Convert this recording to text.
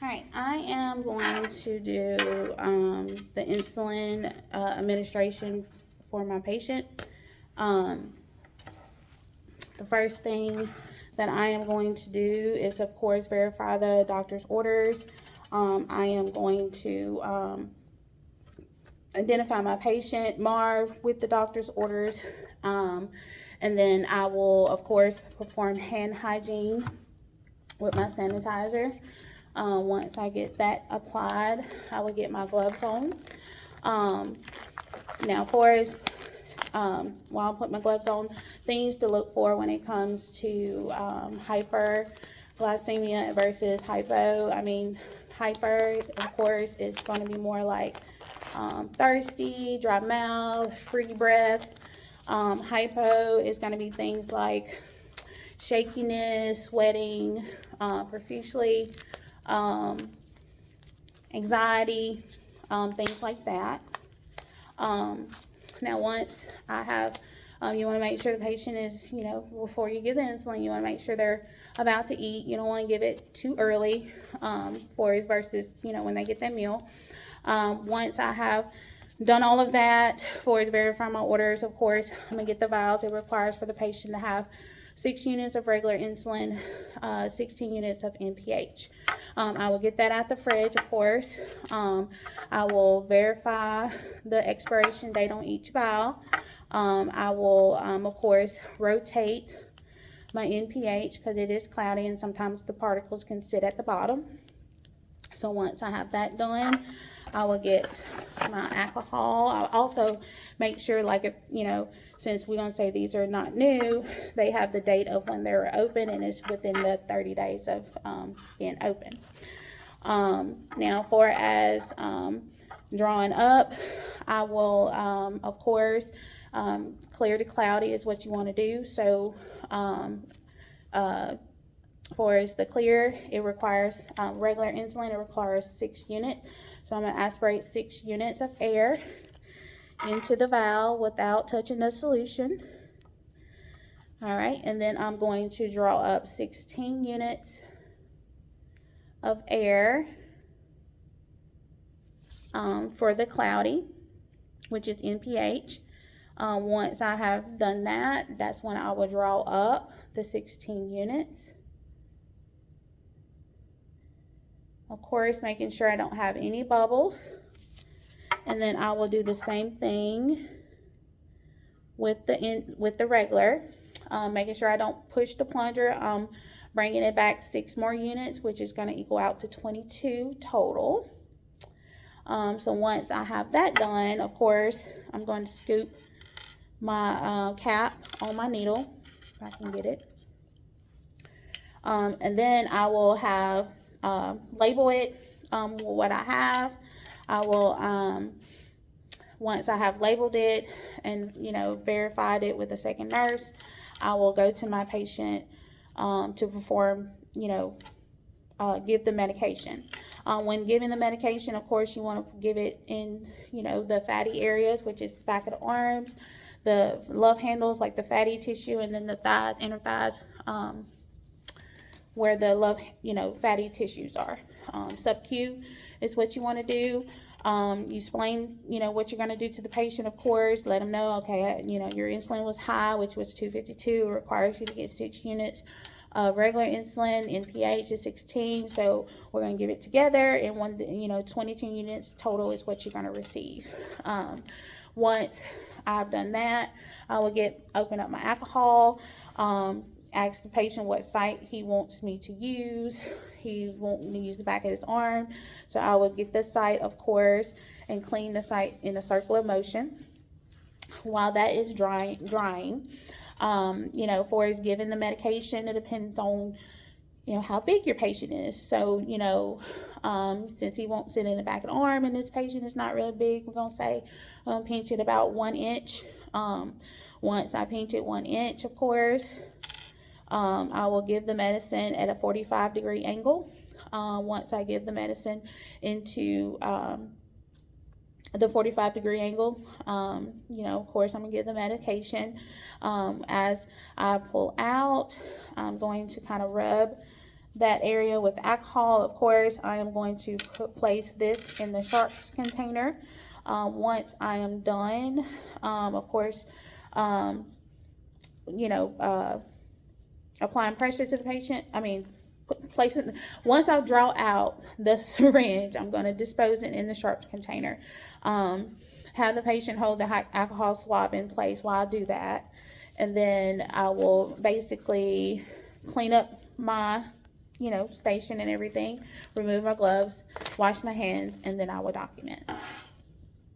Alright, I am going to do the insulin administration for my patient. Um, the first thing that I am going to do is, of course, verify the doctor's orders. I am going to identify my patient, Marv, with the doctor's orders. And then I will, of course, perform hand hygiene with my sanitizer. Once I get that applied, I will get my gloves on. Now, while I put my gloves on, things to look for when it comes to hyperglycemia versus hypo. Hyper, of course, is going to be more like thirsty, dry mouth, free breath. Hypo is going to be things like shakiness, sweating profusely, anxiety, things like that. Now, once I have, you want to make sure the patient is, before you give the insulin, you want to make sure they're about to eat. You don't want to give it too early versus, when they get their meal. Once I have done all of that, verify my orders, of course, I'm going to get the vials. It requires for the patient to have 6 units of regular insulin, 16 units of NPH. I will get that out the fridge, of course. I will verify the expiration date on each vial. I will, of course, rotate my NPH because it is cloudy and sometimes the particles can sit at the bottom. So once I have that done, I will get my alcohol. I'll also make sure, since we're going to say these are not new, they have the date of when they were open and it's within the 30 days of being open. Now, for as drawing up, I will, of course, clear to cloudy is what you want to do. So, for as the clear, it requires regular insulin. It requires 6 units. So I'm going to aspirate 6 units of air into the vial without touching the solution. All right, and then I'm going to draw up 16 units of air for the cloudy, which is NPH. Once I have done that, that's when I will draw up the 16 units. Of course, making sure I don't have any bubbles. And then I will do the same thing with the regular, making sure I don't push the plunger. Bringing it back 6 more units, which is going to equal out to 22 total. So once I have that done, of course, I'm going to scoop my cap on my needle, if I can get it. And then I will have label it what I have. I will, once I have labeled it and, verified it with a second nurse, I will go to my patient to perform, give the medication. When giving the medication, of course, you want to give it in, the fatty areas, which is back of the arms, the love handles, like the fatty tissue, and then the thighs, inner thighs, where the fatty tissues are. Sub-Q is what you want to do. You explain, what you're going to do to the patient, of course. Let them know, okay, your insulin was high, which was 252. It requires you to get 6 units of regular insulin. NPH is 16, so we're going to give it together. And 22 units total is what you're going to receive. Once I've done that, I will open up my alcohol. Ask the patient what site he wants me to use. He wants me to use the back of his arm. So I will get the site, of course, and clean the site in a circular motion. While that is drying, for his giving the medication, it depends on, how big your patient is. So, since he won't sit in the back of the arm and this patient is not really big, we're going to say pinch it about 1 inch. Once I pinch it 1 inch, of course, I will give the medicine at a 45-degree angle. Once I give the medicine into the 45-degree angle, of course, I'm going to give the medication. As I pull out, I'm going to kind of rub that area with alcohol. Of course, I am going to place this in the sharps container. Once I am done, of course, you know, applying pressure to the patient. I mean, placing, once I draw out the syringe, I'm going to dispose it in the sharps container. Have the patient hold the alcohol swab in place while I do that. And then I will basically clean up my, you know, station and everything, remove my gloves, wash my hands, and then I will document.